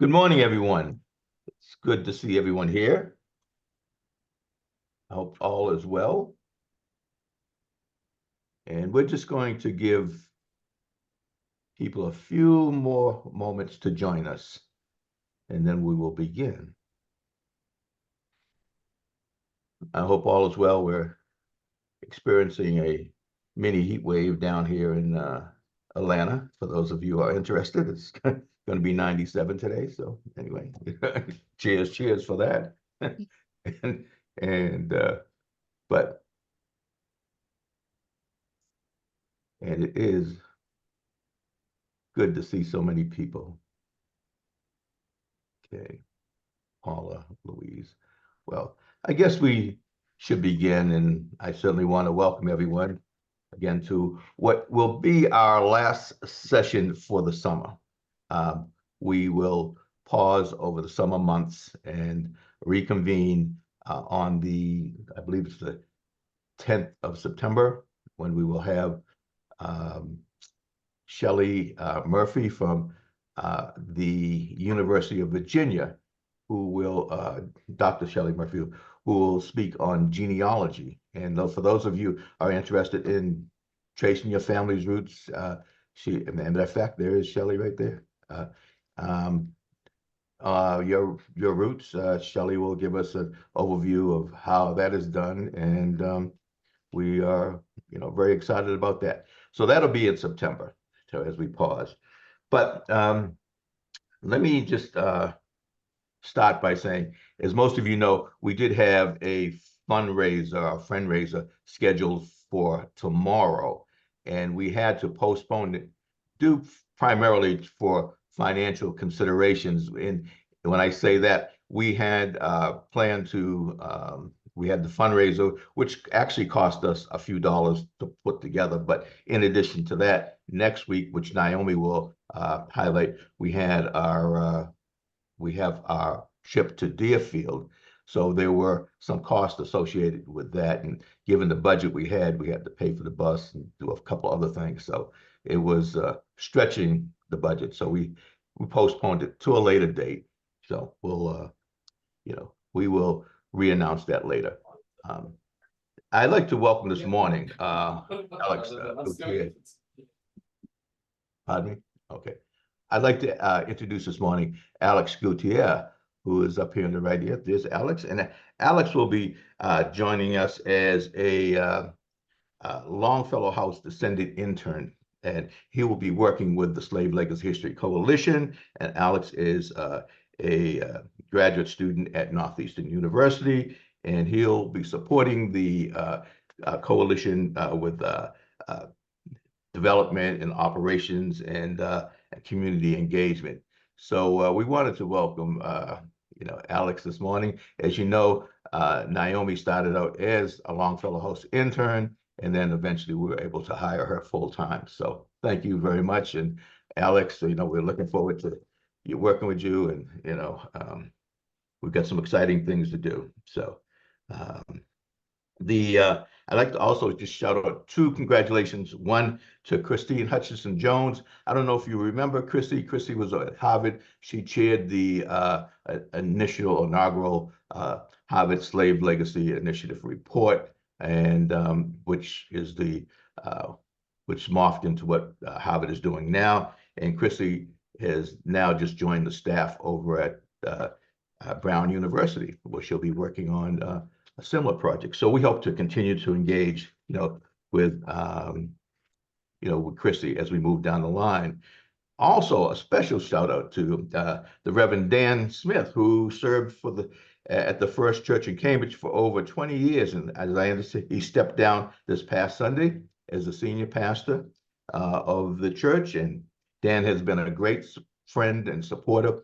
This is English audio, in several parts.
Good morning, everyone. It's good to see everyone here. I hope all is well. And we're just going to give people a few more moments to join us, and then we will begin. I hope all is well. We're experiencing a mini heat wave down here in Atlanta. For those of you who are interested, it's going to be 97 today. So anyway, cheers for that. But it is good to see so many people. Okay, Paula, Louise. Well, I guess we should begin, and I certainly want to welcome everyone again to what will be our last session for the summer. We will pause over the summer months and reconvene on I believe it's the 10th of September, when we will have Shelley Murphy from the University of Virginia, who will, Dr. Shelley Murphy, who will speak on genealogy. And for those of you who are interested in tracing your family's roots, as a matter of fact, there is Shelley right there. Your roots, Shelley will give us an overview of how that is done, and we are, very excited about that. So that'll be in September, so as we pause. But let me just start by saying, as most of you know, we did have a fundraiser scheduled for tomorrow, and we had to postpone it due primarily for financial considerations. And when I say that, we had planned to, we had the fundraiser, which actually cost us a few dollars to put together. But in addition to that, next week, which Naomi will highlight, we have our trip to Deerfield. So there were some costs associated with that. And given the budget we had to pay for the bus and do a couple other things. So it was stretching the budget. So we postponed it to a later date. So we'll, we will re-announce that later. I'd like to welcome this morning, Alex Gutierrez. Pardon me? Okay. I'd like to introduce this morning Alex Gutierrez, who is up here on the right here. There's Alex. And Alex will be joining us as a Longfellow House descendant intern. And he will be working with the Slave Legacy History Coalition. And Alex is a graduate student at Northeastern University. And he'll be supporting the coalition with development and operations and community engagement. So we wanted to welcome, Alex this morning. As you know, Naomi started out as a Longfellow House intern, and then eventually we were able to hire her full time. So thank you very much. And Alex, we're looking forward to working with you, and we've got some exciting things to do. So I'd like to also just shout out two congratulations. One to Christine Hutchinson Jones. I don't know if you remember Chrissy. Chrissy was at Harvard. She chaired the inaugural Harvard Slave Legacy Initiative report, and which morphed into what Harvard is doing now. And Chrissy has now just joined the staff over at Brown University, where she'll be working on a similar project. So we hope to continue to engage, with Chrissy as we move down the line. Also, a special shout out to the Reverend Dan Smith, who served at the First Church in Cambridge for over 20 years. And as I understand, he stepped down this past Sunday as the senior pastor of the church. And Dan has been a great friend and supporter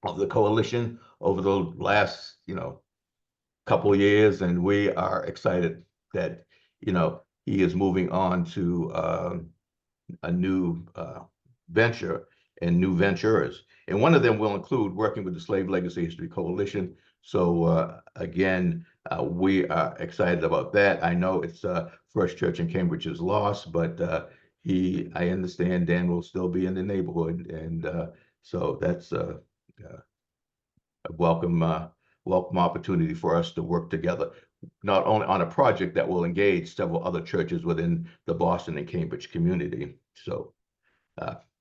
of the coalition over the last, couple of years, and we are excited that he is moving on to a new venture and new ventures, and one of them will include working with the Slave Legacy History Coalition. So again, we are excited about that. I know it's First Church in Cambridge's loss, but I understand Dan will still be in the neighborhood, and so that's a welcome opportunity for us to work together, not only on a project that will engage several other churches within the Boston and Cambridge community. So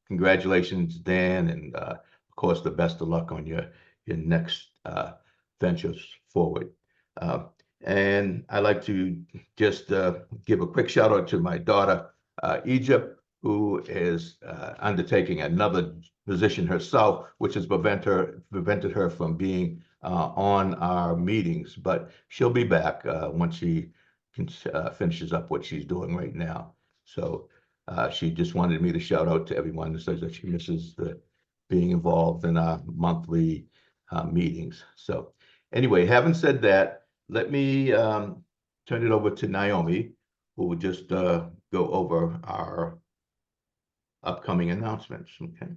congratulations, Dan, and of course, the best of luck on your next ventures forward. And I'd like to just give a quick shout out to my daughter, Egypt, who is undertaking another position herself, which has prevented her from being on our meetings, but she'll be back once she finishes up what she's doing right now. So she just wanted me to shout out to everyone that says that she misses being involved in our monthly meetings. So anyway, having said that, let me turn it over to Naomi, who will just go over our upcoming announcements. Okay.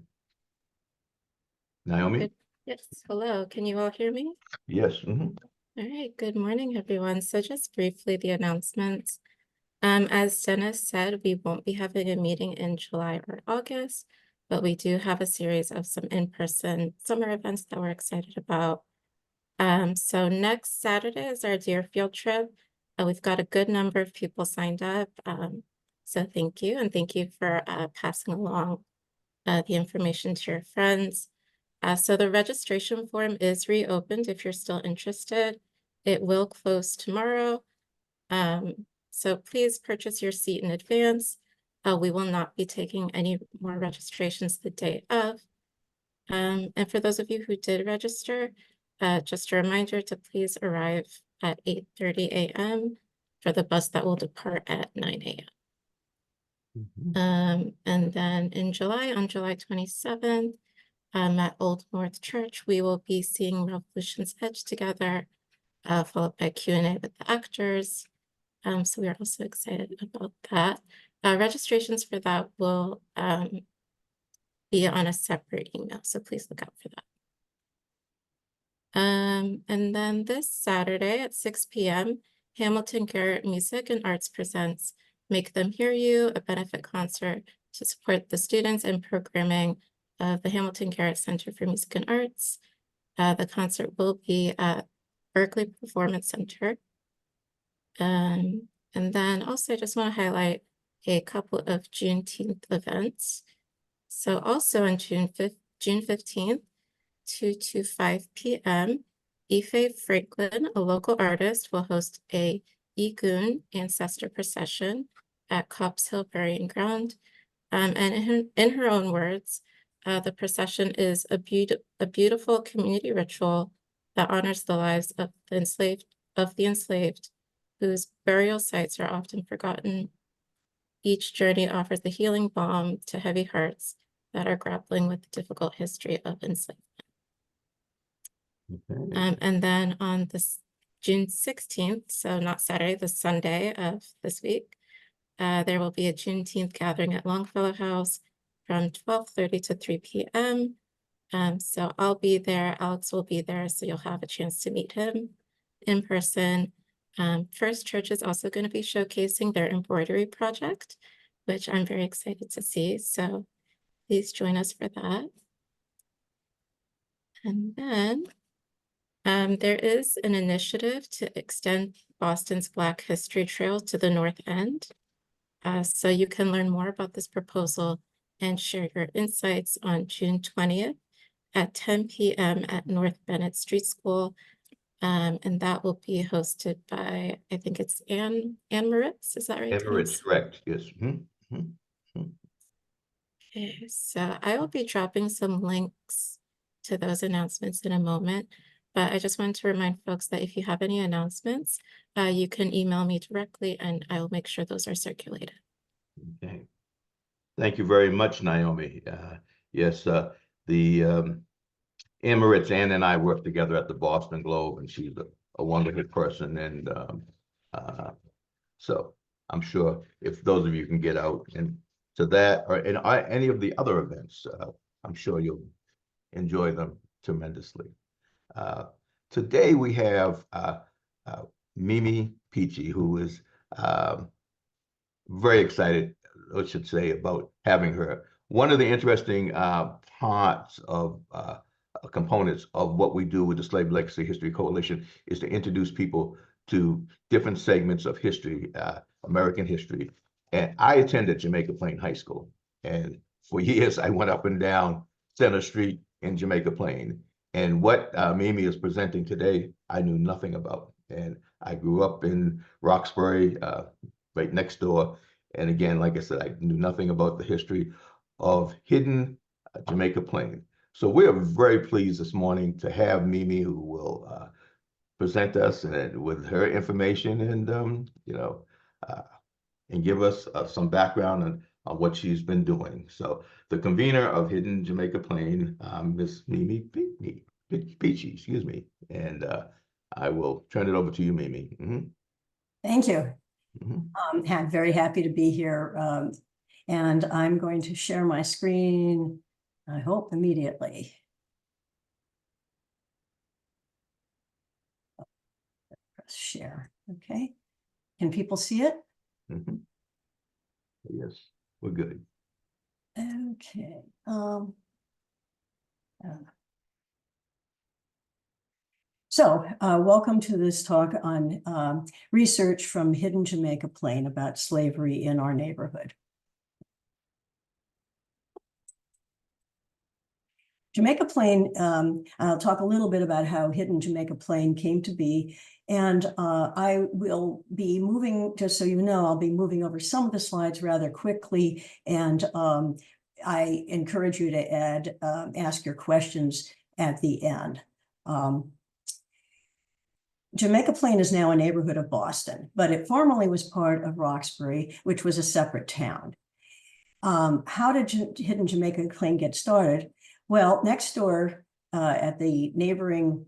Naomi? Yes, hello. Can you all hear me? Yes. All right, good morning, everyone. So just briefly, the announcements. As Dennis said, we won't be having a meeting in July or August, but we do have a series of some in-person summer events that we're excited about. So next Saturday is our deer field trip. We've got a good number of people signed up. So thank you, and thank you for passing along the information to your friends. So the registration form is reopened if you're still interested. It will close tomorrow. So please purchase your seat in advance. We will not be taking any more registrations the day of. And for those of you who did register, just a reminder to please arrive at 8:30 a.m. for the bus that will depart at 9 a.m. And then in July, on July 27th, at Old North Church, we will be seeing Revolution's Edge together, followed by Q&A with the actors. So we are also excited about that. Registrations for that will be on a separate email, so please look out for that. And then this Saturday at 6 p.m., Hamilton Garrett Music and Arts presents Make Them Hear You, a benefit concert to support the students and programming of the Hamilton Garrett Center for Music and Arts. The concert will be at Berkeley Performance Center. And then also I just want to highlight a couple of Juneteenth events. So also on June 15th, 2 to 5 p.m., Ife Franklin, a local artist, will host a Egun ancestor procession at Copp's Hill Burying Ground. And in her own words, the procession is a beautiful community ritual that honors the lives of the enslaved, whose burial sites are often forgotten. Each journey offers the healing balm to heavy hearts that are grappling with the difficult history of enslavement. And then on this June 16th, so not Saturday, the Sunday of this week, there will be a Juneteenth gathering at Longfellow House from 12:30 to 3 p.m. So I'll be there, Alex will be there, so you'll have a chance to meet him in person. First Church is also going to be showcasing their embroidery project, which I'm very excited to see. So please join us for that. And then there is an initiative to extend Boston's Black History Trail to the North End. So you can learn more about this proposal and share your insights on June 20th at 10 p.m. at North Bennett Street School. And that will be hosted by, I think it's Anne Moritz, is that right? Anne Moritz, correct, yes. Okay, so I will be dropping some links to those announcements in a moment, but I just wanted to remind folks that if you have any announcements, you can email me directly and I will make sure those are circulated. Okay. Thank you very much, Naomi. Yes, the Anne Moritz, Anne and I worked together at the Boston Globe, and she's a wonderful person. And so I'm sure if those of you can get out and to that or in any of the other events, I'm sure you'll enjoy them tremendously. Today we have Mimi Pichey, who is very excited, I should say, about having her. One of the interesting parts of components of what we do with the Slave Legacy History Coalition is to introduce people to different segments of history, American history. And I attended Jamaica Plain High School. And for years, I went up and down Center Street in Jamaica Plain. And what Mimi is presenting today, I knew nothing about. And I grew up in Roxbury, right next door. And again, like I said, I knew nothing about the history of Hidden Jamaica Plain. So we're very pleased this morning to have Mimi, who will present us with her information and and give us some background on what she's been doing. So the convener of Hidden Jamaica Plain, Miss Mimi Pichey, excuse me, and I will turn it over to you, Mimi. Thank you. Mm-hmm. I'm very happy to be here, and I'm going to share my screen, I hope immediately. Press share. Okay. Can people see it? Mm-hmm. Yes, we're good. Okay. So welcome to this talk on research from Hidden Jamaica Plain about slavery in our neighborhood. Jamaica Plain, I'll talk a little bit about how Hidden Jamaica Plain came to be. And I will be moving, just so you know, I'll be moving over some of the slides rather quickly. And I encourage you to ask your questions at the end. Jamaica Plain is now a neighborhood of Boston, but it formerly was part of Roxbury, which was a separate town. How did Hidden Jamaica Plain get started? Well, next door at the neighboring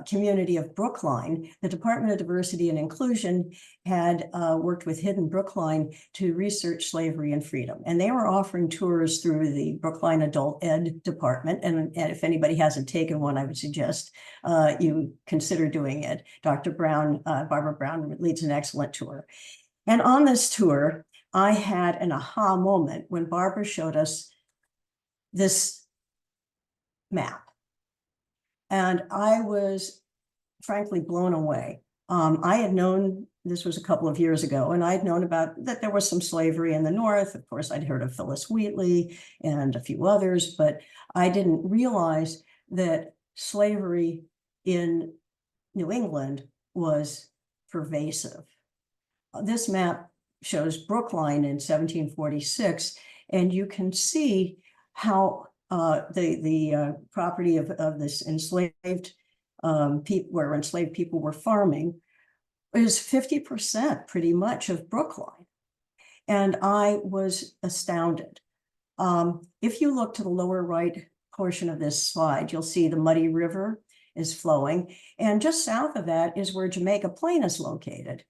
community of Brookline, the Department of Diversity and Inclusion had worked with Hidden Brookline to research slavery and freedom. And they were offering tours through the Brookline Adult Ed Department. And if anybody hasn't taken one, I would suggest you consider doing it. Dr. Brown, Barbara Brown leads an excellent tour. And on this tour, I had an aha moment when Barbara showed us this map. And I was frankly blown away. I had known, this was a couple of years ago, and I had known about that there was some slavery in the North. Of course, I'd heard of Phyllis Wheatley and a few others, but I didn't realize that slavery in New England was pervasive. This map shows Brookline in 1746, and you can see how the property of this enslaved people, where enslaved people were farming, is 50% pretty much of Brookline. And I was astounded. If you look to the lower right portion of this slide, you'll see the Muddy River is flowing. And just south of that is where Jamaica Plain is located.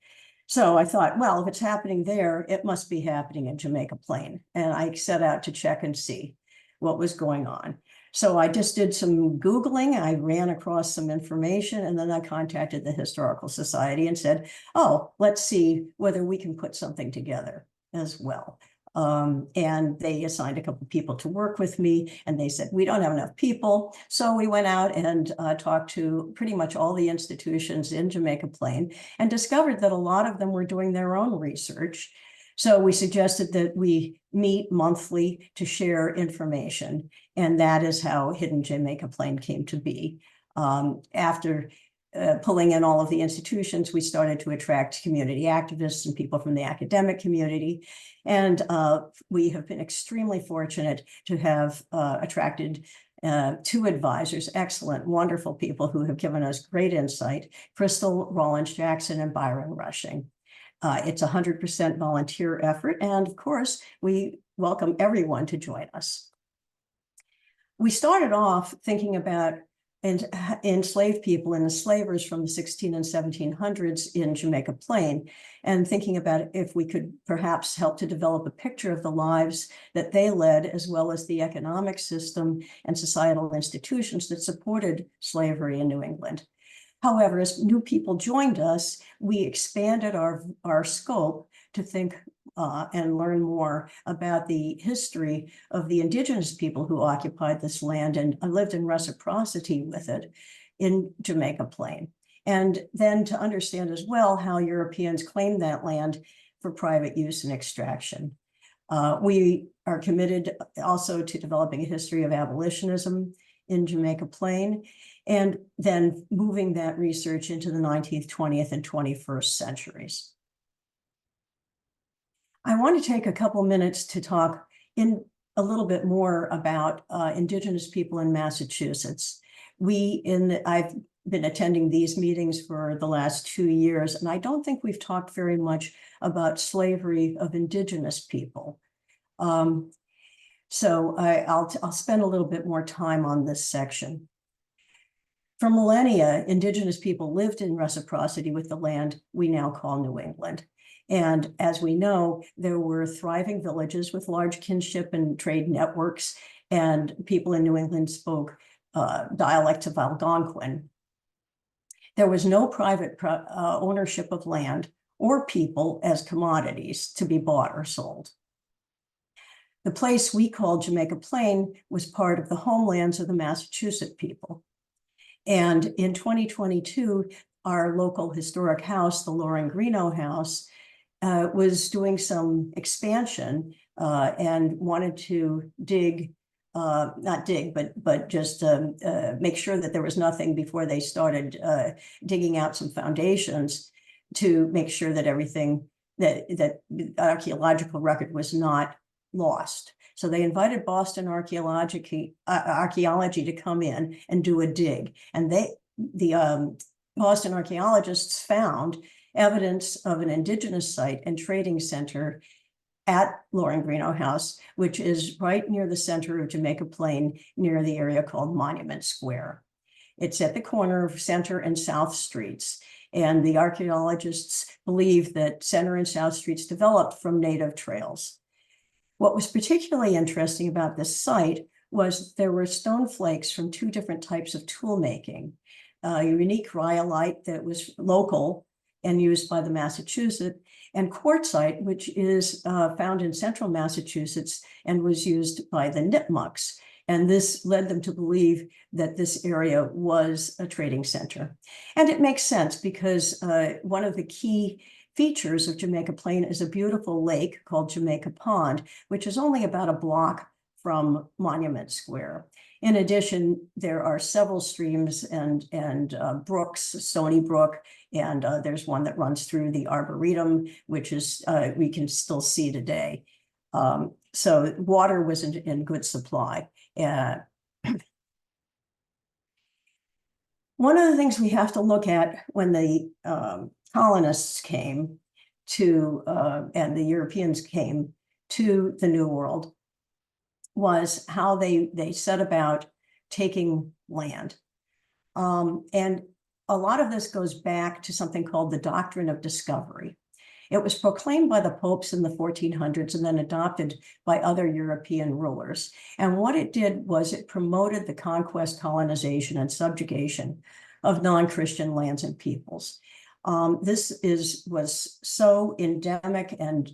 So I thought, well, if it's happening there, it must be happening in Jamaica Plain. And I set out to check and see what was going on. So I just did some Googling. I ran across some information, and then I contacted the Historical Society and said, oh, let's see whether we can put something together as well. And they assigned a couple of people to work with me, and they said, we don't have enough people. So we went out and talked to pretty much all the institutions in Jamaica Plain and discovered that a lot of them were doing their own research. So we suggested that we meet monthly to share information, and that is how Hidden Jamaica Plain came to be. After pulling in all of the institutions, we started to attract community activists and people from the academic community. And we have been extremely fortunate to have attracted 2 advisors, excellent, wonderful people who have given us great insight, Christle, Rawlins-Jackson, and Byron Rushing. It's a 100% volunteer effort. And of course, we welcome everyone to join us. We started off thinking about enslaved people and enslavers from the 1600s and 1700s in Jamaica Plain, and thinking about if we could perhaps help to develop a picture of the lives that they led, as well as the economic system and societal institutions that supported slavery in New England. However, as new people joined us, we expanded our scope to think and learn more about the history of the indigenous people who occupied this land and lived in reciprocity with it in Jamaica Plain. And then to understand as well how Europeans claimed that land for private use and extraction. We are committed also to developing a history of abolitionism in Jamaica Plain, and then moving that research into the 19th, 20th, and 21st centuries. I want to take a couple minutes to talk in a little bit more about Indigenous people in Massachusetts. I've been attending these meetings for the last 2 years, and I don't think we've talked very much about slavery of Indigenous people. So I'll spend a little bit more time on this section. For millennia, Indigenous people lived in reciprocity with the land we now call New England. And as we know, there were thriving villages with large kinship and trade networks, and people in New England spoke dialects of Algonquin. There was no private ownership of land or people as commodities to be bought or sold. The place we call Jamaica Plain was part of the homelands of the Massachusetts people. And in 2022, our local historic house, the Rawlins-Jackson House, was doing some expansion and wanted to not dig, but just make sure that there was nothing before they started digging out some foundations to make sure that everything, that the archaeological record was not lost. So they invited Boston archaeology to come in and do a dig. And the Boston archaeologists found evidence of an indigenous site and trading center at Rawlins-Jackson House, which is right near the center of Jamaica Plain, near the area called Monument Square. It's at the corner of Center and South Streets. And the archaeologists believe that Center and South Streets developed from native trails. What was particularly interesting about this site was there were stone flakes from 2 different types of tool making. A unique rhyolite that was local and used by the Massachusetts, and quartzite, which is found in central Massachusetts and was used by the Nipmucks. And this led them to believe that this area was a trading center. And it makes sense because one of the key features of Jamaica Plain is a beautiful lake called Jamaica Pond, which is only about a block from Monument Square. In addition, there are several streams and brooks, Stony Brook, and there's one that runs through the Arboretum, which is we can still see today. So water was in good supply. One of the things we have to look at when the colonists came to, and the Europeans came to the New World, was how they set about taking land. And a lot of this goes back to something called the doctrine of discovery. It was proclaimed by the popes in the 1400s and then adopted by other European rulers. And what it did was it promoted the conquest, colonization, and subjugation of non-Christian lands and peoples. This was so endemic and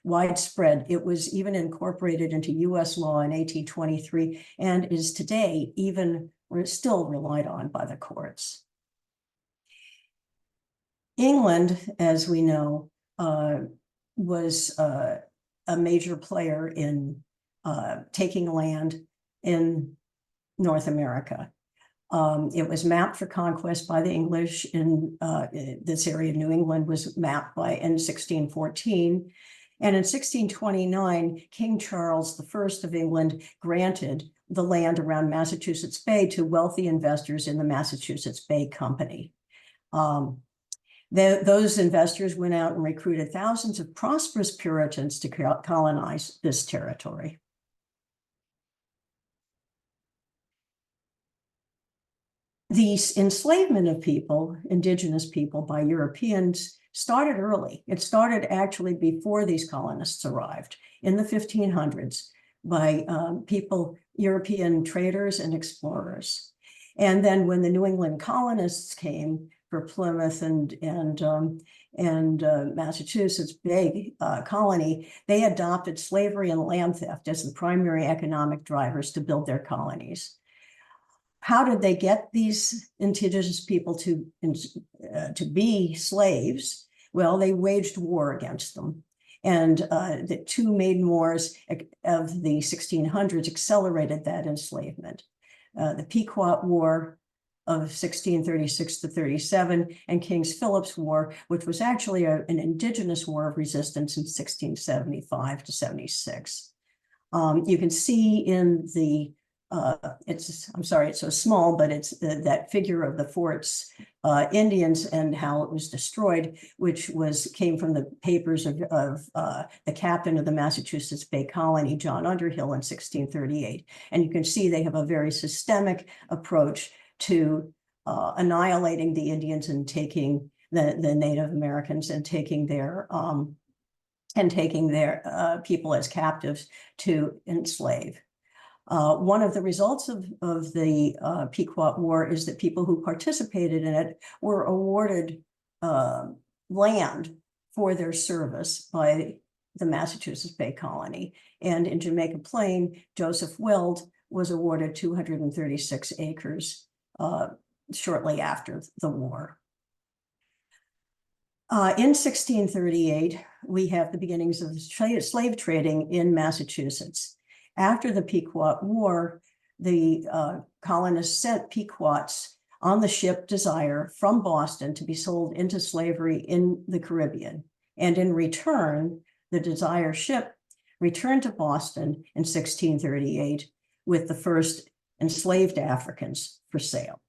widespread. It was even incorporated into US law in 1823 and is today even still relied on by the courts. England, as we know, was a major player in taking land in North America. It was mapped for conquest by the English in this area of New England was mapped in 1614. And in 1629, King Charles I of England granted the land around Massachusetts Bay to wealthy investors in the Massachusetts Bay Company. Those investors went out and recruited thousands of prosperous Puritans to colonize this territory. The enslavement of people, indigenous people, by Europeans started early. It started actually before these colonists arrived in the 1500s by European traders and explorers. And then when the New England colonists came for Plymouth and Massachusetts Bay colony, they adopted slavery and land theft as the primary economic drivers to build their colonies. How did they get these indigenous people to be slaves? Well, they waged war against them. And the two maiden wars of the 1600s accelerated that enslavement. The Pequot War of 1636 to 37 and King Philip's War, which was actually an indigenous war of resistance in 1675 to 76. You can see in the I'm sorry, it's so small, but it's that figure of the fort's Indians and how it was destroyed, which came from the papers of the captain of the Massachusetts Bay Colony, John Underhill, in 1638. And you can see they have a very systemic approach to annihilating the Indians and taking the Native Americans and taking their people as captives to enslave. One of the results of the Pequot War is that people who participated in it were awarded land for their service by the Massachusetts Bay Colony. And in Jamaica Plain, Joseph Weld was awarded 236 acres shortly after the war. In 1638, we have the beginnings of slave trading in Massachusetts. After the Pequot War, the colonists sent Pequots on the ship Desire from Boston to be sold into slavery in the Caribbean. And in return, the Desire ship returned to Boston in 1638 with the first enslaved Africans for sale.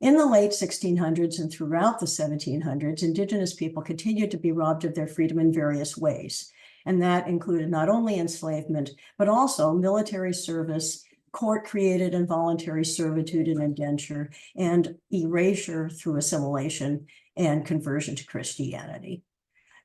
In the late 1600s and throughout the 1700s, indigenous people continued to be robbed of their freedom in various ways. And that included not only enslavement, but also military service, court-created involuntary servitude and indenture, and erasure through assimilation and conversion to Christianity.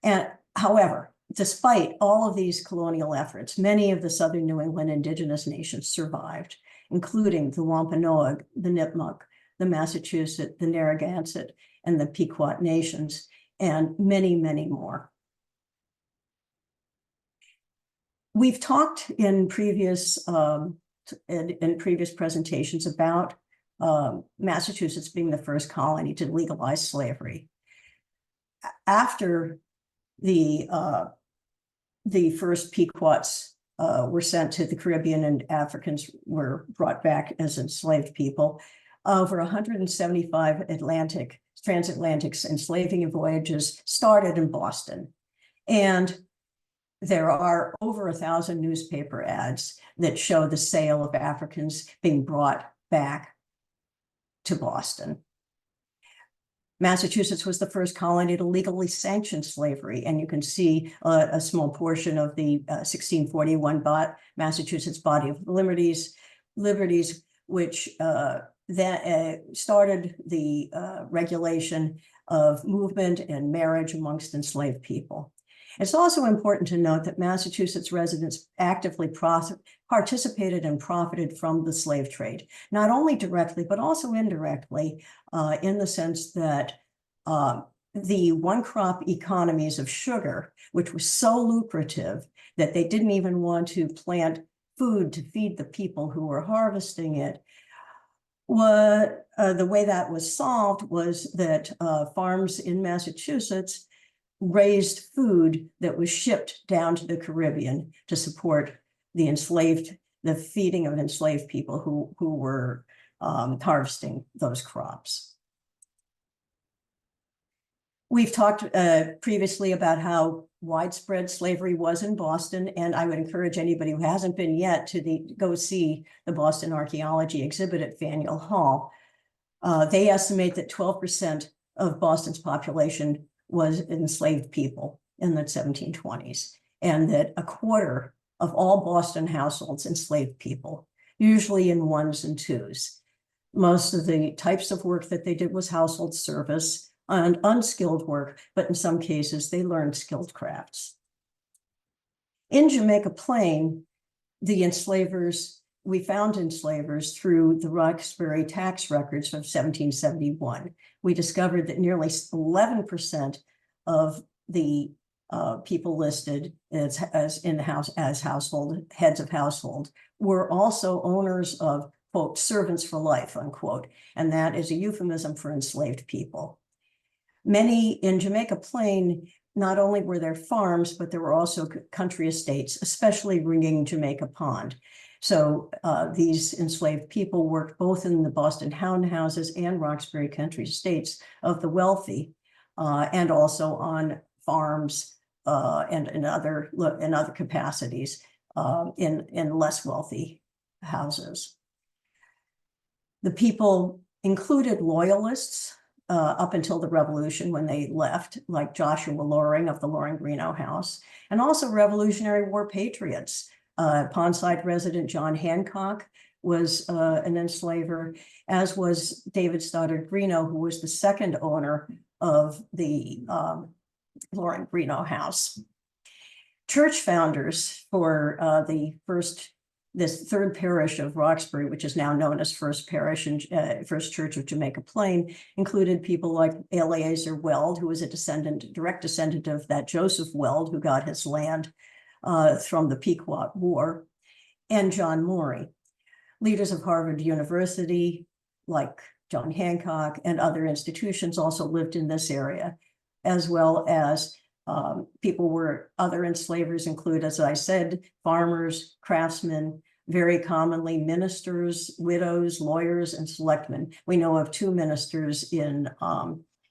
And however, despite all of these colonial efforts, many of the Southern New England indigenous nations survived, including the Wampanoag, the Nipmuc, the Massachusetts, the Narragansett, and the Pequot nations, and many, many more. We've talked in previous presentations about Massachusetts being the first colony to legalize slavery. After the first Pequots were sent to the Caribbean and Africans were brought back as enslaved people, over 175 transatlantic enslaving voyages started in Boston. And there are over 1,000 newspaper ads that show the sale of Africans being brought back to Boston. Massachusetts was the first colony to legally sanction slavery, and you can see a small portion of the 1641 Massachusetts Body of Liberties, which started the regulation of movement and marriage amongst enslaved people. It's also important to note that Massachusetts residents actively participated and profited from the slave trade, not only directly, but also indirectly, in the sense that the one-crop economies of sugar, which was so lucrative that they didn't even want to plant food to feed the people who were harvesting it, the way that was solved was that farms in Massachusetts raised food that was shipped down to the Caribbean to support the feeding of enslaved people who were harvesting those crops. We've talked previously about how widespread slavery was in Boston, and I would encourage anybody who hasn't been yet to go see the Boston Archaeology exhibit at Faneuil Hall. They estimate that 12% of Boston's population was enslaved people in the 1720s, and that a quarter of all Boston households enslaved people, usually in ones and twos. Most of the types of work that they did was household service and unskilled work, but in some cases they learned skilled crafts. In Jamaica Plain, the enslavers we found enslavers through the Roxbury tax records from 1771. We discovered that nearly 11% of the people listed as in the house as household heads of household were also owners of, quote, servants for life, unquote, and that is a euphemism for enslaved people. Many in Jamaica Plain, not only were there farms, but there were also country estates, especially ringing Jamaica Pond. So these enslaved people worked both in the Boston Hound houses and Roxbury country estates of the wealthy, and also on farms and in other capacities in less wealthy houses. The people included loyalists up until the Revolution, when they left, like Joshua Loring of the Loring-Greenough House, and also Revolutionary War patriots. Pondside resident John Hancock was an enslaver, as was David Stoddard Greenough, who was the second owner of the Loring-Greenough House. Church founders for this third parish of Roxbury, which is now known as First Parish and First Church of Jamaica Plain, included people like Eleazar Weld, who was a direct descendant of that Joseph Weld who got his land from the Pequot War, and John Morey. Leaders of Harvard University, like John Hancock, and other institutions also lived in this area, as well as other enslavers include, as I said, farmers, craftsmen, very commonly ministers, widows, lawyers, and selectmen. We know of two ministers in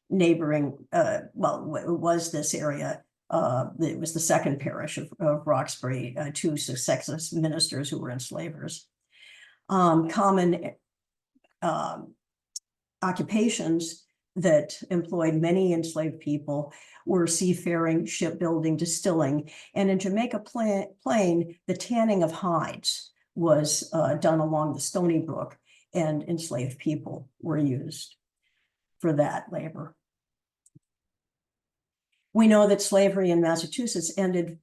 neighboring, it was this area. It was the second parish of Roxbury, two successive ministers who were enslavers. Common occupations that employed many enslaved people were seafaring, shipbuilding, distilling, and in Jamaica Plain, the tanning of hides was done along the Stony Brook, and enslaved people were used for that labor. We know that slavery in Massachusetts ended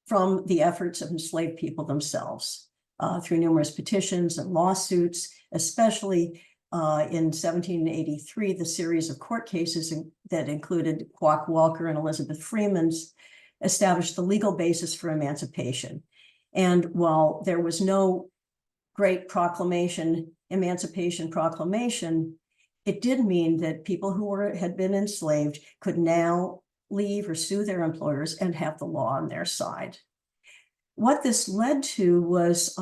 from the efforts of enslaved people themselves through numerous petitions and lawsuits, especially in 1783, the series of court cases that included Quock Walker and Elizabeth Freeman's established the legal basis for emancipation. And while there was no great emancipation proclamation, it did mean that people who had been enslaved could now leave or sue their employers and have the law on their side. What this led to was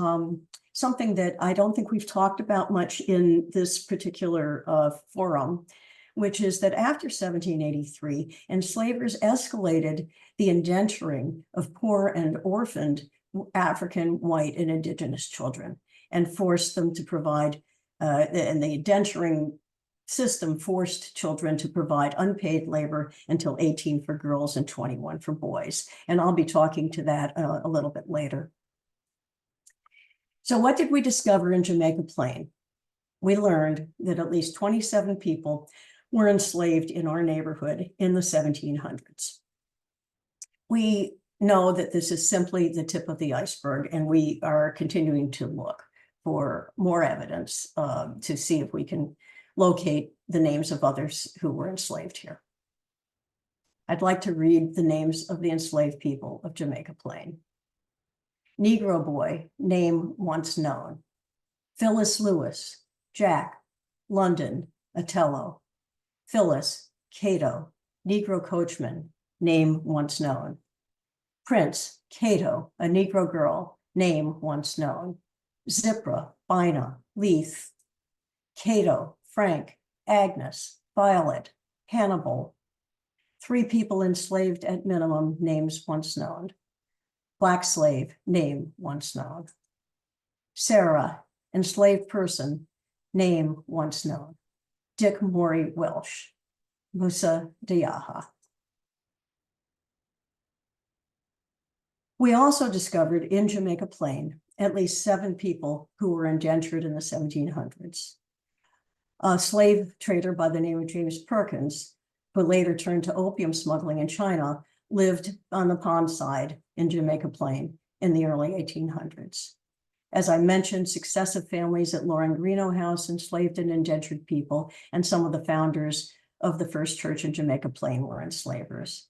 something that I don't think we've talked about much in this particular forum, which is that after 1783, enslavers escalated the indenturing of poor and orphaned African, white, and indigenous children and forced them to provide, and the indenturing system forced children to provide unpaid labor until 18 for girls and 21 for boys. And I'll be talking to that a little bit later. So what did we discover in Jamaica Plain? We learned that at least 27 people were enslaved in our neighborhood in the 1700s. We know that this is simply the tip of the iceberg, and we are continuing to look for more evidence to see if we can locate the names of others who were enslaved here. I'd like to read the names of the enslaved people of Jamaica Plain. Negro boy, name once known. Phyllis Lewis, Jack, London, Otello. Phyllis, Cato, Negro coachman, name once known. Prince, Cato, a Negro girl, name once known. Zipra, Bina, Leith. Cato, Frank, Agnes, Violet, Hannibal. 3 people enslaved at minimum, names once known. Black slave, name once known. Sarah, enslaved person, name once known. Dick Morey Welsh, Musa Diaha. We also discovered in Jamaica Plain at least 7 people who were indentured in the 1700s. A slave trader by the name of James Perkins, who later turned to opium smuggling in China, lived on the pond side in Jamaica Plain in the early 1800s. As I mentioned, successive families at Loring Greeno House enslaved and indentured people, and some of the founders of the first church in Jamaica Plain were enslavers.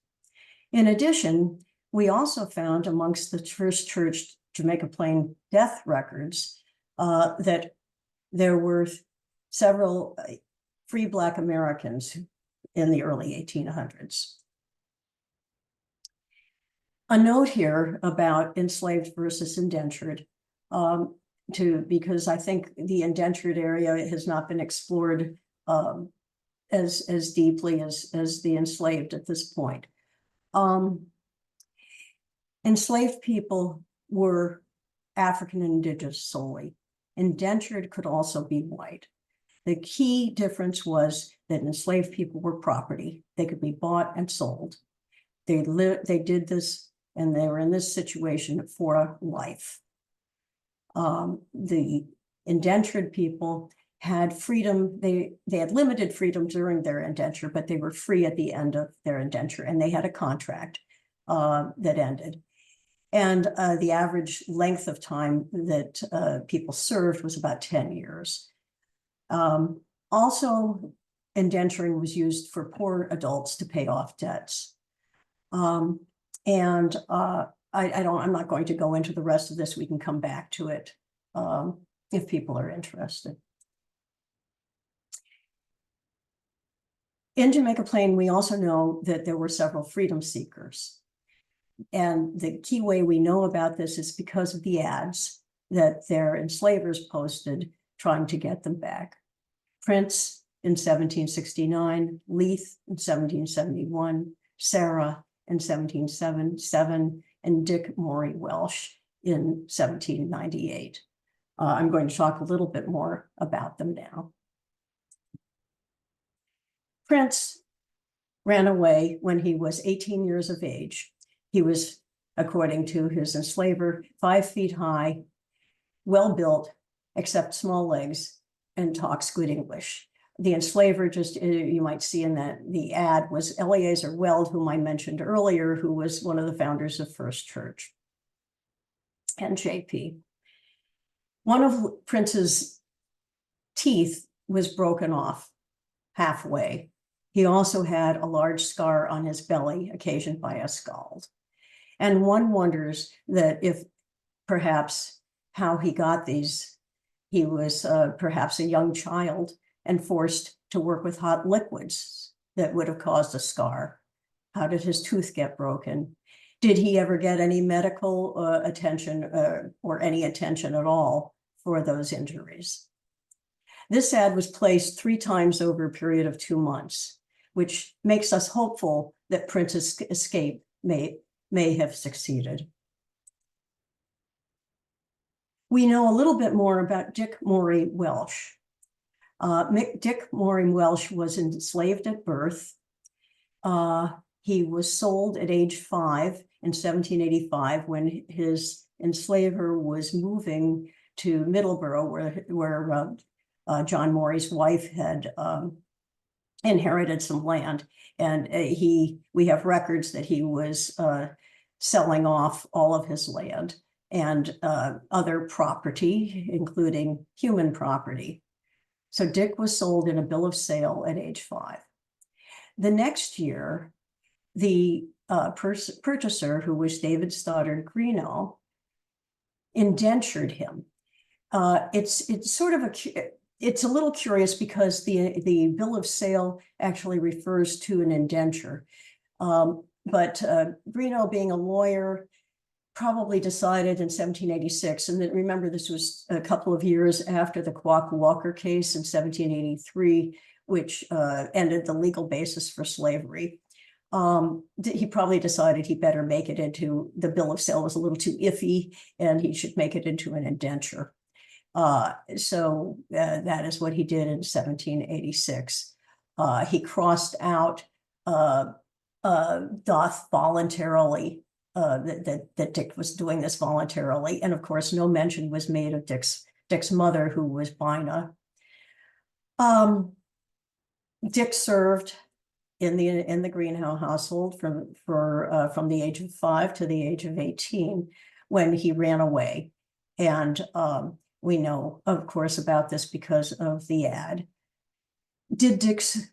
In addition, we also found amongst the first church Jamaica Plain death records that there were several free Black Americans in the early 1800s. A note here about enslaved versus indentured, because I think the indentured area has not been explored as deeply as the enslaved at this point. Enslaved people were African and Indigenous solely. Indentured could also be white. The key difference was that enslaved people were property. They could be bought and sold. They did this, and they were in this situation for life. The indentured people had freedom. They had limited freedom during their indenture, but they were free at the end of their indenture, and they had a contract that ended. And the average length of time that people served was about 10 years. Also, indenturing was used for poor adults to pay off debts. I'm not going to go into the rest of this. We can come back to it if people are interested. In Jamaica Plain, we also know that there were several freedom seekers. And the key way we know about this is because of the ads that their enslavers posted trying to get them back. Prince in 1769, Leith in 1771, Sarah in 1777, and Dick Morey Welsh in 1798. I'm going to talk a little bit more about them now. Prince ran away when he was 18 years of age. He was, according to his enslaver, 5 feet high, well-built, except small legs, and talks good English. The enslaver, just you might see in that the ad, was Eleazar Weld, whom I mentioned earlier, who was one of the founders of First Church, and JP. One of Prince's teeth was broken off halfway. He also had a large scar on his belly occasioned by a scald. And one wonders that if perhaps how he got these, he was perhaps a young child and forced to work with hot liquids that would have caused a scar. How did his tooth get broken? Did he ever get any medical attention or any attention at all for those injuries? This ad was placed 3 times over a period of 2 months, which makes us hopeful that Prince's escape may have succeeded. We know a little bit more about Dick Morey Welsh. Dick Morey Welsh was enslaved at birth. He was sold at age 5 in 1785 when his enslaver was moving to Middleborough, where John Morey's wife had inherited some land. And we have records that he was selling off all of his land and other property, including human property. So Dick was sold in a bill of sale at age 5. The next year, the purchaser, who was David Stoddard Greeno, indentured him. It's sort of it's a little curious because the bill of sale actually refers to an indenture. But Greeno, being a lawyer, probably decided in 1786, and then remember this was a couple of years after the Quock Walker case in 1783, which ended the legal basis for slavery. He probably decided he better make it into, the bill of sale was a little too iffy, and he should make it into an indenture. So that is what he did in 1786. He crossed out doth voluntarily, that Dick was doing this voluntarily. And of course, no mention was made of Dick's mother, who was Bina. Dick served in the Greenhow household from the age of 5 to the age of 18 when he ran away. And we know, of course, about this because of the ad. Did Dick's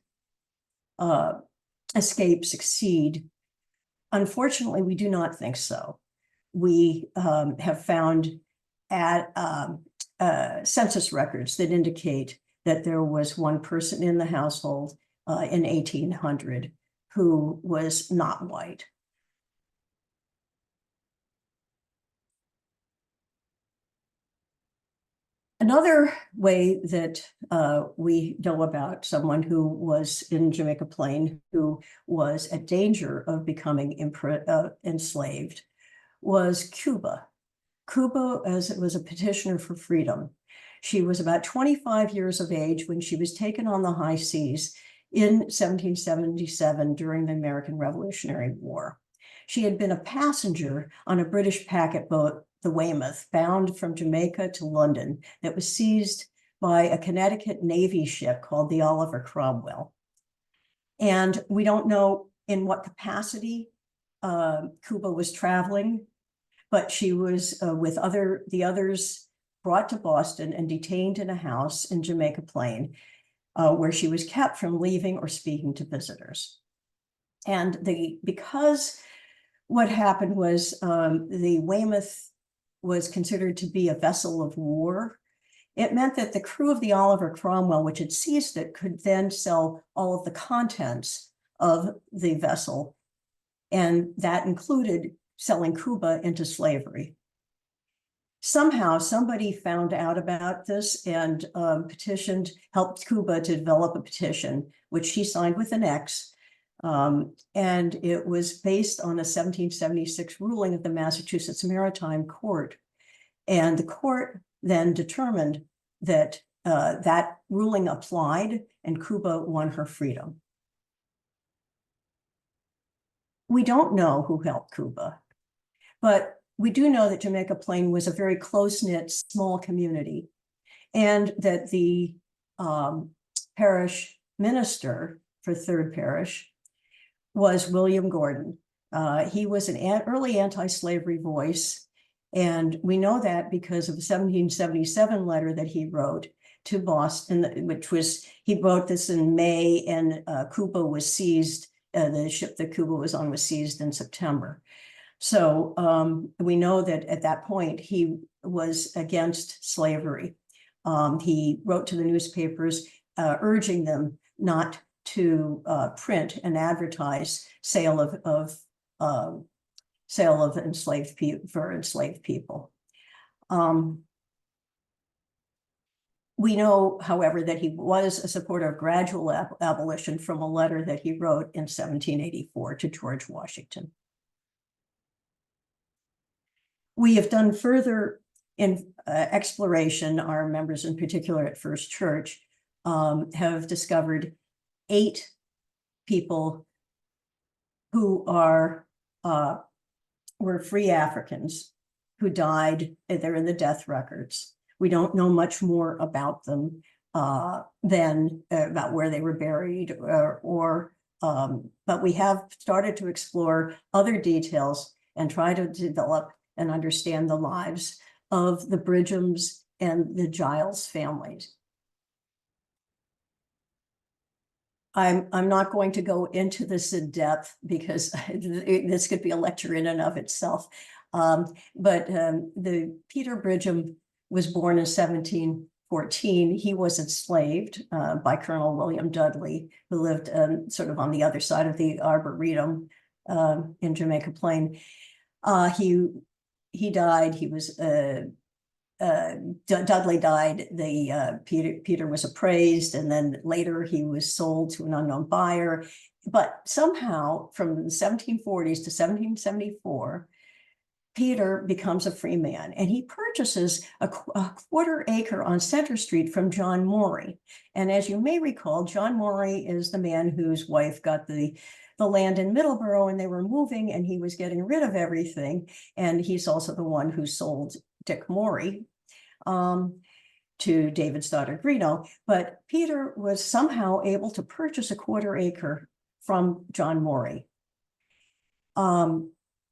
escape succeed? Unfortunately, we do not think so. We have found census records that indicate that there was one person in the household in 1800 who was not white. Another way that we know about someone who was in Jamaica Plain who was at danger of becoming enslaved was Cuba. Cuba was a petitioner for freedom. She was about 25 years of age when she was taken on the high seas in 1777 during the American Revolutionary War. She had been a passenger on a British packet boat, the Weymouth, bound from Jamaica to London, that was seized by a Connecticut Navy ship called the Oliver Cromwell. And we don't know in what capacity Cuba was traveling, but she was with the others brought to Boston and detained in a house in Jamaica Plain, where she was kept from leaving or speaking to visitors. And because what happened was the Weymouth was considered to be a vessel of war, it meant that the crew of the Oliver Cromwell, which had seized it, could then sell all of the contents of the vessel. And that included selling Cuba into slavery. Somehow somebody found out about this and helped Cuba to develop a petition, which she signed with an X. And it was based on a 1776 ruling of the Massachusetts Maritime Court. And the court then determined that that ruling applied and Cuba won her freedom. We don't know who helped Cuba, but we do know that Jamaica Plain was a very close-knit, small community, and that the parish minister for Third Parish was William Gordon. He was an early anti-slavery voice, and we know that because of the 1777 letter that he wrote to Boston, he wrote this in May, and Cuba was seized. The ship that Cuba was on was seized in September. So we know that at that point he was against slavery. He wrote to the newspapers urging them not to print and advertise sale of enslaved people. We know, however, that he was a supporter of gradual abolition from a letter that he wrote in 1784 to George Washington. We have done further in exploration. Our members, in particular at First Church, have discovered 8 people who were free Africans who died. They're in the death records. We don't know much more about them than about where they were buried, but we have started to explore other details and try to develop and understand the lives of the Bridghams and the Giles families. I'm not going to go into this in depth because this could be a lecture in and of itself. But the Peter Bridgham was born in 1714. He was enslaved by Colonel William Dudley, who lived sort of on the other side of the Arboretum in Jamaica Plain. He died. He was Dudley died. Peter was appraised, and then later he was sold to an unknown buyer. But somehow, from the 1740s to 1774, Peter becomes a free man, and he purchases a quarter acre on Center Street from John Morey. And as you may recall, John Morey is the man whose wife got the land in Middleborough, and they were moving, and he was getting rid of everything. And he's also the one who sold Dick Morey to David's daughter Greeno. But Peter was somehow able to purchase a quarter acre from John Morey.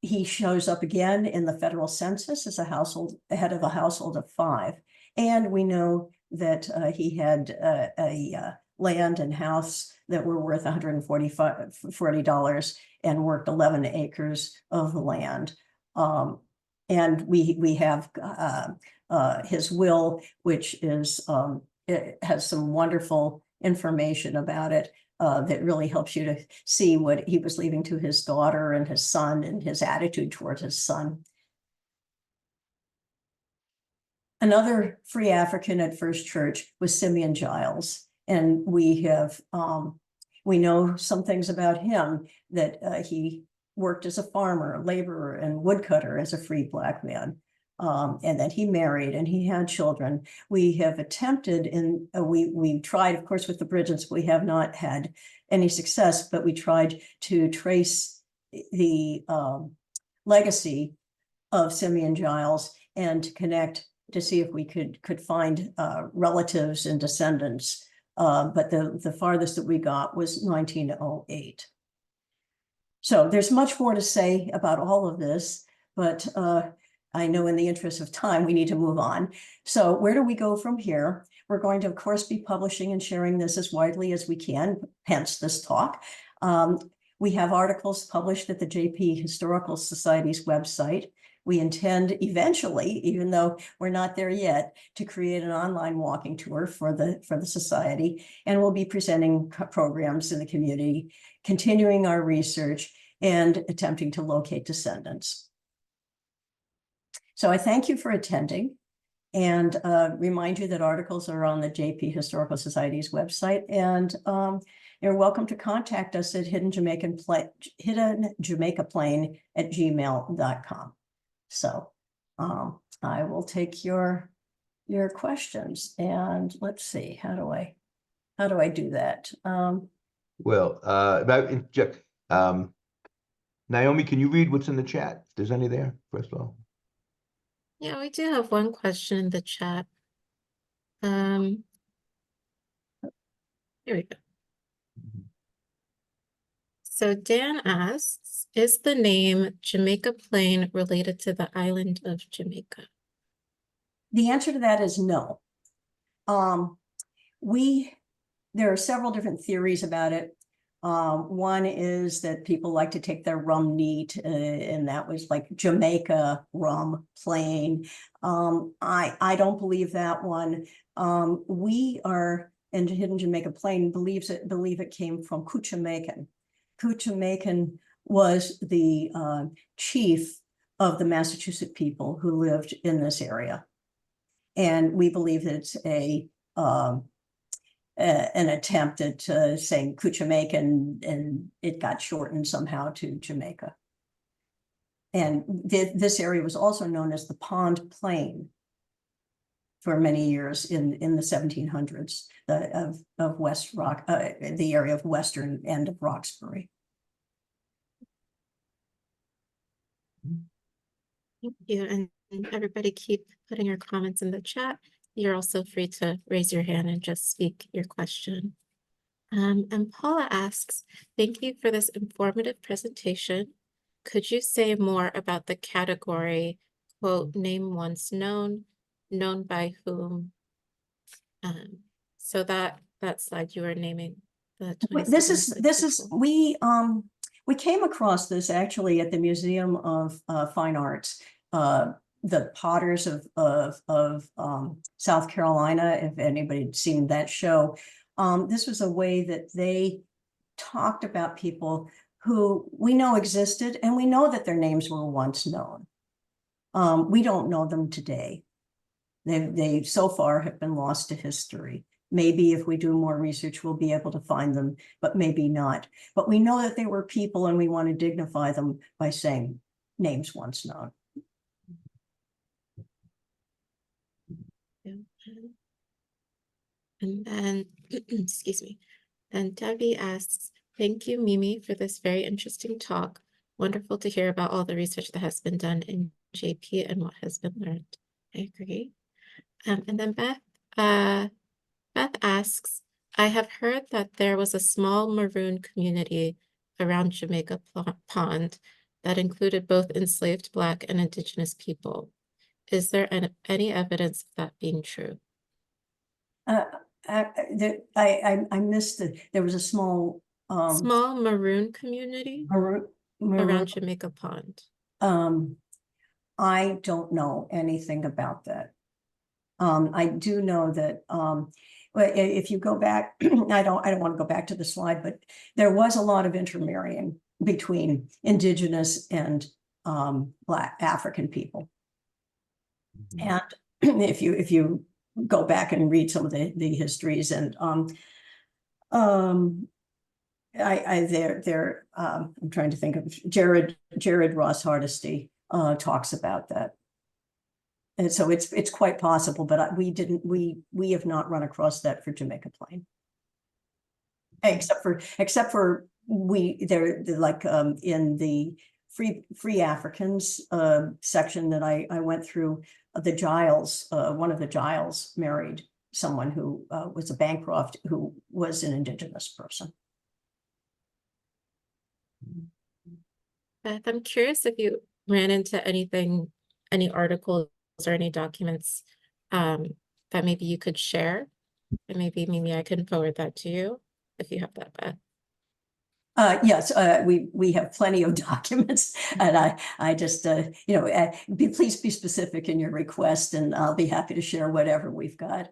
He shows up again in the federal census as head of a household of 5. And we know that he had a land and house that were worth $140 and worked 11 acres of land. And we have his will, which is it has some wonderful information about it. That really helps you to see what he was leaving to his daughter and his son and his attitude towards his son. Another free African at First Church was Simeon Giles. And we know some things about him, that he worked as a farmer, laborer, and woodcutter as a free Black man. And that he married and he had children. We have attempted, and we tried, of course, with the Bridgets, we have not had any success, but we tried to trace the legacy of Simeon Giles and to connect to see if we could find relatives and descendants. But the farthest that we got was 1908. So there's much more to say about all of this, but I know in the interest of time, we need to move on. So where do we go from here? We're going to, of course, be publishing and sharing this as widely as we can, hence this talk. We have articles published at the JP Historical Society's website. We intend eventually, even though we're not there yet, to create an online walking tour for the society. And we'll be presenting programs in the community, continuing our research, and attempting to locate descendants. So I thank you for attending, and remind you that articles are on the JP Historical Society's website, and you're welcome to contact us at Hidden Jamaica Plain at gmail.com. So I will take your questions, and let's see, how do I do that? Well, Naomi, can you read what's in the chat? If there's any there, first of all. Yeah, we do have one question in the chat. Here we go. So Dan asks, is the name Jamaica Plain related to the island of Jamaica? The answer to that is no. There are several different theories about it. One is that people like to take their rum neat, and that was like Jamaica rum plain. I don't believe that one. We are in Hidden Jamaica Plain believe it came from Cuchamacan. Cuchamacan was the chief of the Massachusetts people who lived in this area, and we believe that it's an attempt at saying Cuchamacan, and it got shortened somehow to Jamaica. And this area was also known as the Pond Plain for many years in the 1700s of West Rock, the area of western end of Roxbury. Thank you, and everybody keep putting your comments in the chat. You're also free to raise your hand and just speak your question. And Paula asks, thank you for this informative presentation. Could you say more about the category, quote, name once known, known by whom? So that slide you were naming the 20 we came across this actually at the Museum of Fine Arts. The Potters of South Carolina, if anybody had seen that show, this was a way that they talked about people who we know existed, and we know that their names were once known. We don't know them today. They so far have been lost to history. Maybe if we do more research, we'll be able to find them, but maybe not. But we know that they were people, and we want to dignify them by saying names once known. And then, excuse me, and Debbie asks, thank you, Mimi, for this very interesting talk. Wonderful to hear about all the research that has been done in JP and what has been learned. I agree. And then Beth asks, I have heard that there was a small maroon community around Jamaica Pond. that included both enslaved Black and Indigenous people. Is there any evidence of that being true? I missed it. There was a small Small Maroon community around Jamaica Pond. I don't know anything about that. I do know that if you go back, I don't want to go back to the slide, but there was a lot of intermarrying between Indigenous and Black African people. And if you go back and read some of the histories, and I'm trying to think of Jared Ross Hardesty talks about that. And so it's quite possible, but we have not run across that for Jamaica Plain. Except for they're like in the free Africans section that I went through, the Giles, one of the Giles married someone who was a Bancroft who was an Indigenous person. Beth, I'm curious if you ran into any articles or any documents that maybe you could share, and maybe I can forward that to you if you have that, Beth. Yes, we have plenty of documents, and I just please be specific in your request, and I'll be happy to share whatever we've got.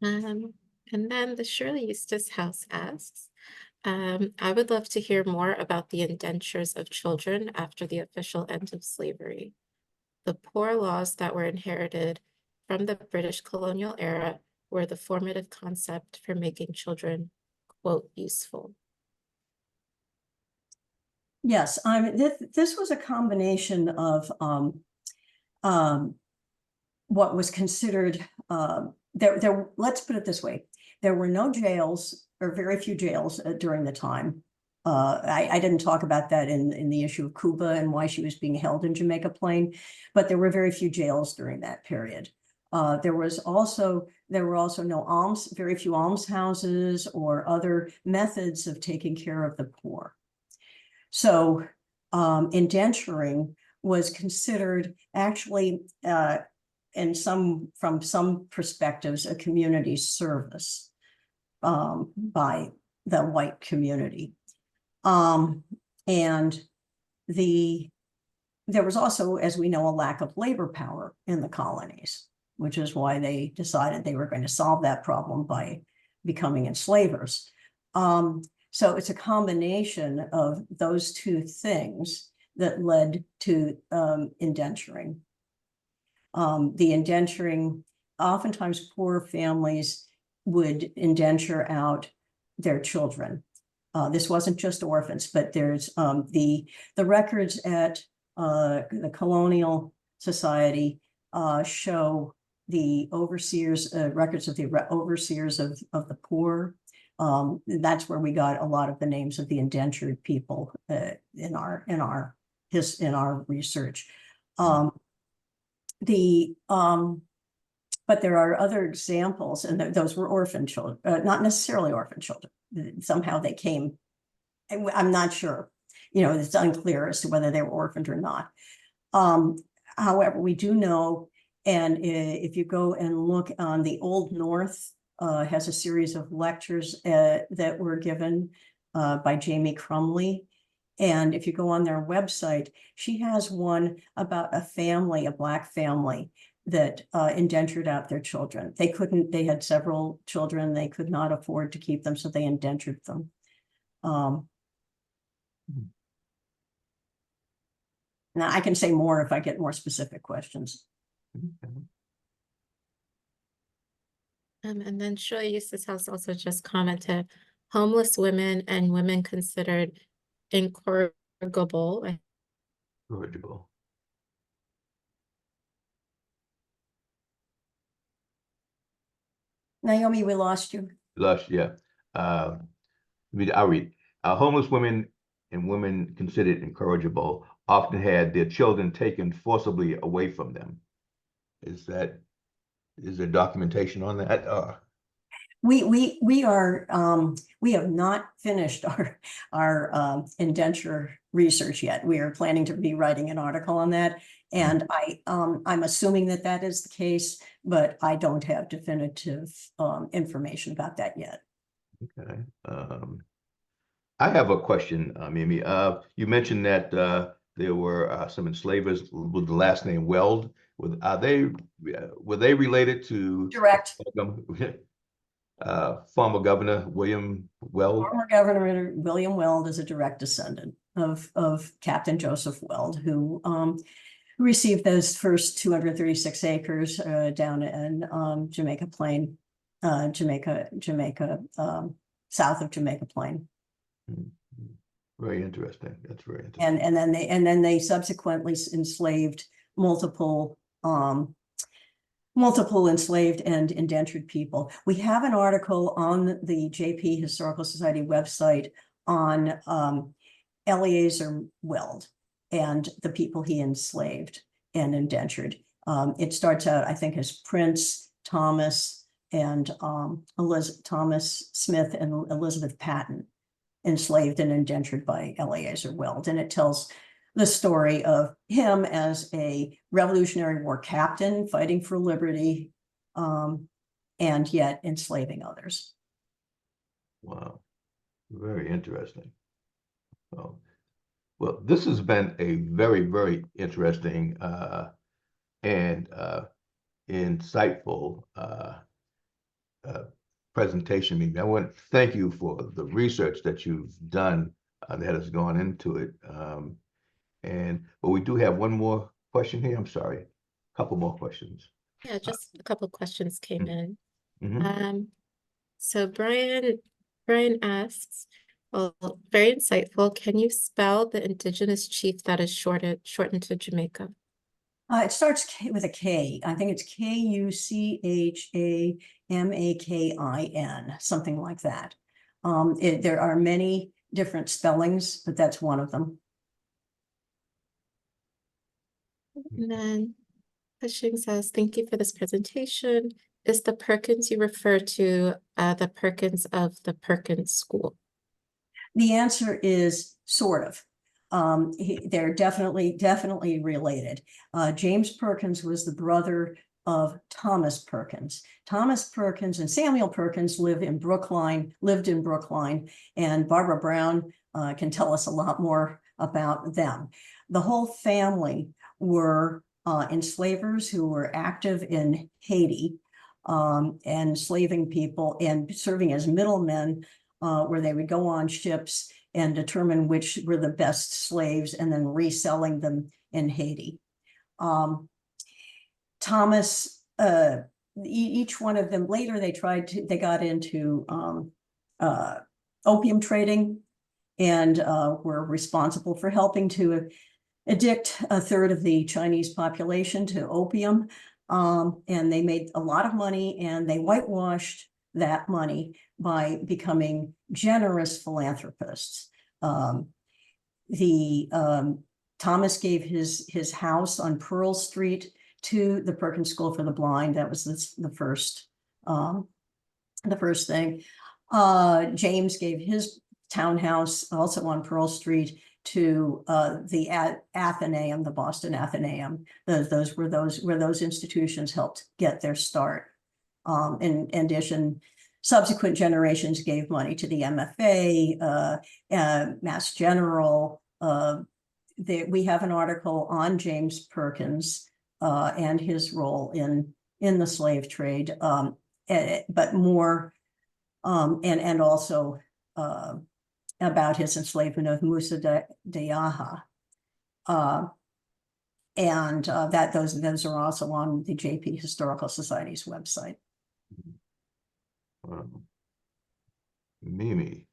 And then the Shirley Eustace House asks, I would love to hear more about the indentures of children after the official end of slavery. The poor laws that were inherited from the British colonial era were the formative concept for making children, quote, useful. Yes, this was a combination of what was considered let's put it this way. There were no jails, or very few jails during the time. I didn't talk about that in the issue of Cuba and why she was being held in Jamaica Plain, but there were very few jails during that period. There were also very few almshouses or other methods of taking care of the poor. So indenturing was considered actually, from some perspectives, a community service by the white community. And there was also, as we know, a lack of labor power in the colonies, which is why they decided they were going to solve that problem by becoming enslavers. So it's a combination of those two things that led to indenturing. The indenturing, oftentimes poor families would indenture out their children. This wasn't just orphans, but there's the records at the Colonial Society show the overseers, records of the overseers of the poor. That's where we got a lot of the names of the indentured people in our research. But there are other examples, and those were orphan children, not necessarily orphan children. Somehow they came, I'm not sure, it's unclear as to whether they were orphaned or not. However, we do know, and if you go and look on the Old North, has a series of lectures that were given by Jamie Crumley. And if you go on their website, she has one about a family, a Black family that indentured out their children. They had several children, they could not afford to keep them, so they indentured them. Now I can say more if I get more specific questions. And then Shirley Eustace House also just commented, homeless women and women considered incorrigible. Naomi, we lost you. Yeah. I'll read. Homeless women and women considered incorrigible often had their children taken forcibly away from them. Is there documentation on that? We have not finished our indenture research yet. We are planning to be writing an article on that. And I'm assuming that that is the case, but I don't have definitive information about that yet. Okay. I have a question, Mimi. You mentioned that there were some enslavers with the last name Weld. Were they related to Direct. Former Governor William Weld? Former Governor William Weld is a direct descendant of Captain Joseph Weld, who received those first 236 acres down in Jamaica Plain, Jamaica, south of Jamaica Plain. Very interesting. That's very interesting. And then they subsequently enslaved multiple enslaved and indentured people. We have an article on the JP Historical Society website on Eleazar Weld and the people he enslaved and indentured. It starts out, I think, as Prince Thomas and Thomas Smith and Elizabeth Patton, enslaved and indentured by Eleazar Weld. And it tells the story of him as a Revolutionary War captain fighting for liberty, and yet enslaving others. Wow, very interesting. Well, this has been a very, very interesting and insightful presentation. I want to thank you for the research that you've done that has gone into it. But we do have one more question here. I'm sorry, a couple more questions. Yeah, just a couple questions came in. Mm-hmm. So Brian asks, well, very insightful. Can you spell the Indigenous chief that is shortened to Jamaica? It starts with a K. I think it's Kuchamakin, something like that. There are many different spellings, but that's one of them. And then Cushing says, thank you for this presentation. Is the Perkins you refer to the Perkins of the Perkins School? The answer is sort of. They're definitely related. James Perkins was the brother of Thomas Perkins. Thomas Perkins and Samuel Perkins lived in Brookline, and Barbara Brown can tell us a lot more about them. The whole family were enslavers who were active in Haiti, enslaving people and serving as middlemen, where they would go on ships and determine which were the best slaves and then reselling them in Haiti. Thomas, each one of them, later they got into opium trading and were responsible for helping to addict a third of the Chinese population to opium. And they made a lot of money, and they whitewashed that money by becoming generous philanthropists. Thomas gave his house on Pearl Street to the Perkins School for the Blind. That was the first thing. James gave his townhouse also on Pearl Street to the Athenaeum, the Boston Athenaeum. Those were where those institutions helped get their start. In addition, subsequent generations gave money to the MFA, Mass General. We have an article on James Perkins and his role in the slave trade, but more, and also about his enslavement of Musa Dayaha. And those are also on the JP Historical Society's website. Mimi,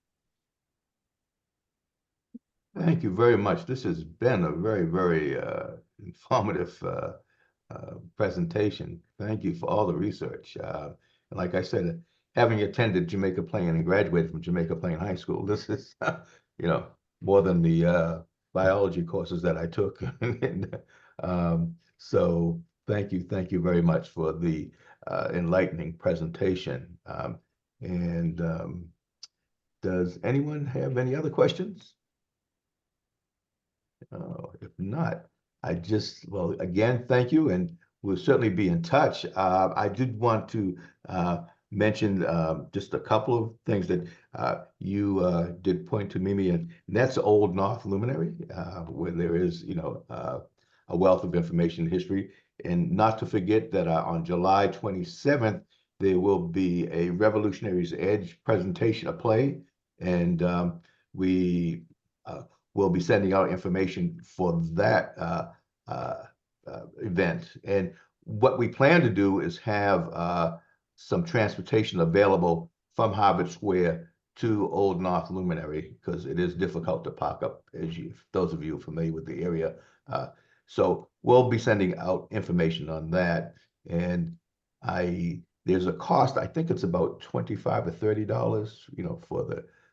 thank you very much. This has been a very, very informative presentation. Thank you for all the research. And like I said, having attended Jamaica Plain and graduated from Jamaica Plain High School, this is, more than the biology courses that I took. So thank you very much for the enlightening presentation. And does anyone have any other questions? If not, well, again, thank you, and we'll certainly be in touch. I did want to mention just a couple of things that you did point to, Mimi, and that's Old North Luminary, where there is, a wealth of information and history. And not to forget that on July 27th, there will be a Revolutionary's Edge presentation, a play, and we will be sending out information for that event. And what we plan to do is have some transportation available from Harvard Square to Old North Luminary, because it is difficult to park up, those of you familiar with the area. So we'll be sending out information on that. And there's a cost, I think it's about $25 or $30, for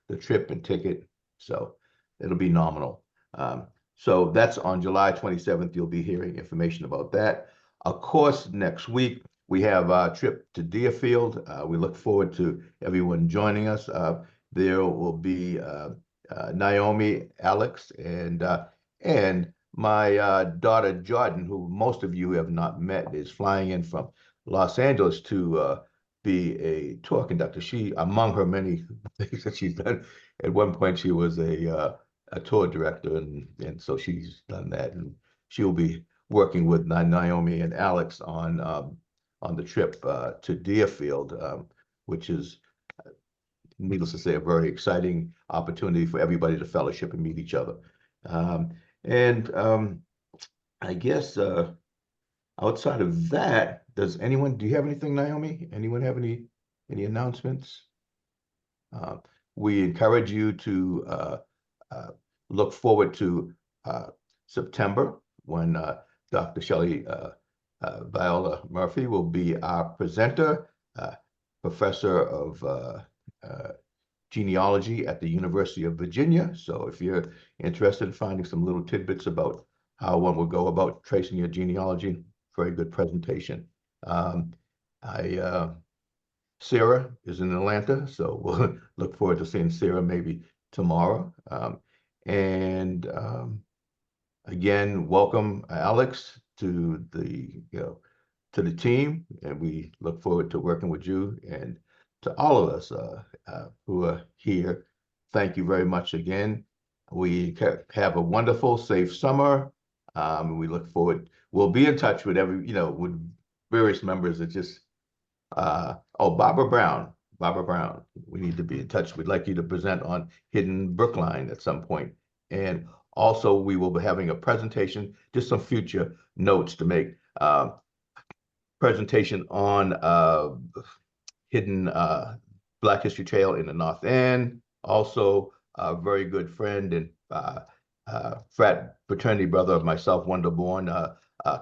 the trip and ticket. So it'll be nominal. So that's on July 27th. You'll be hearing information about that. Of course, next week we have a trip to Deerfield. We look forward to everyone joining us. There will be Naomi, Alex, and my daughter Jordan, who most of you have not met, is flying in from Los Angeles to be a tour conductor. She, among her many things that she's done, at one point she was a tour director, and so she's done that, and she'll be working with Naomi and Alex on the trip to Deerfield, which is, needless to say, a very exciting opportunity for everybody to fellowship and meet each other. I guess outside of that, do you have anything, Naomi? Anyone have any announcements? We encourage you to look forward to September, when Dr. Shelley Viola Murphy will be our presenter, professor of genealogy at the University of Virginia. So if you're interested in finding some little tidbits about how one will go about tracing your genealogy, very good presentation. Sarah is in Atlanta, so we'll look forward to seeing Sarah maybe tomorrow. Again, welcome Alex to the team, and we look forward to working with you, and to all of us who are here. Thank you very much again. We have a wonderful, safe summer. We look forward. We'll be in touch with with various members that just. Barbara Brown. We need to be in touch. We'd like you to present on Hidden Brookline at some point. And also, we will be having a presentation, just some future notes to make. Presentation on Hidden Black History Trail in the North End. Also, a very good friend and fraternity brother of myself, Wonderborn,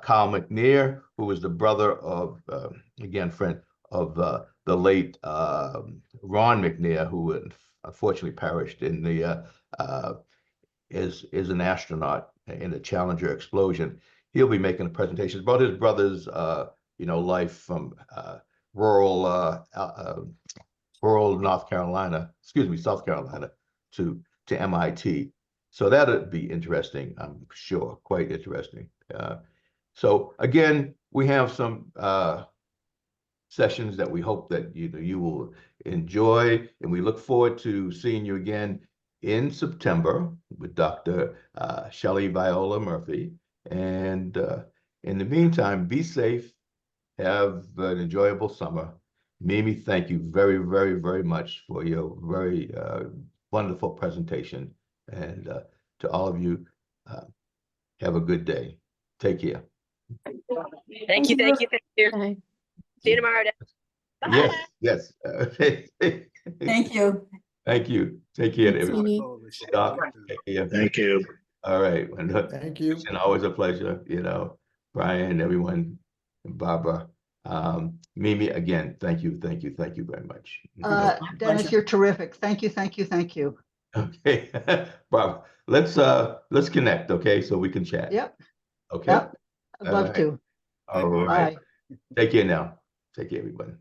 Kyle McNear, who was the brother of, again, friend of the late Ron McNear, who unfortunately perished in the is an astronaut in the Challenger explosion. He'll be making a presentation about his brother's life from rural South Carolina to MIT. So that'll be interesting, I'm sure, quite interesting. So again, we have some sessions that we hope that you will enjoy, and we look forward to seeing you again in September with Dr. Shelley Viola Murphy. And in the meantime, be safe, have an enjoyable summer. Mimi, thank you very, very, very much for your very wonderful presentation. And to all of you, have a good day. Take care. Thank you. Bye. See you tomorrow. Bye. Yes. Thank you. Thank you. Take care, Thanks, everyone. Mimi. Doc, take care. Thank you. All right. Thank you. It's always a pleasure, Brian, everyone, and Barbara. Mimi, again, thank you very much. Dennis, you're terrific. Thank you. Okay, Barbara, let's connect, okay, so we can chat. Yep. Okay. Yep. I'd love right. to. All right. Bye. Take care now. Take care, everybody.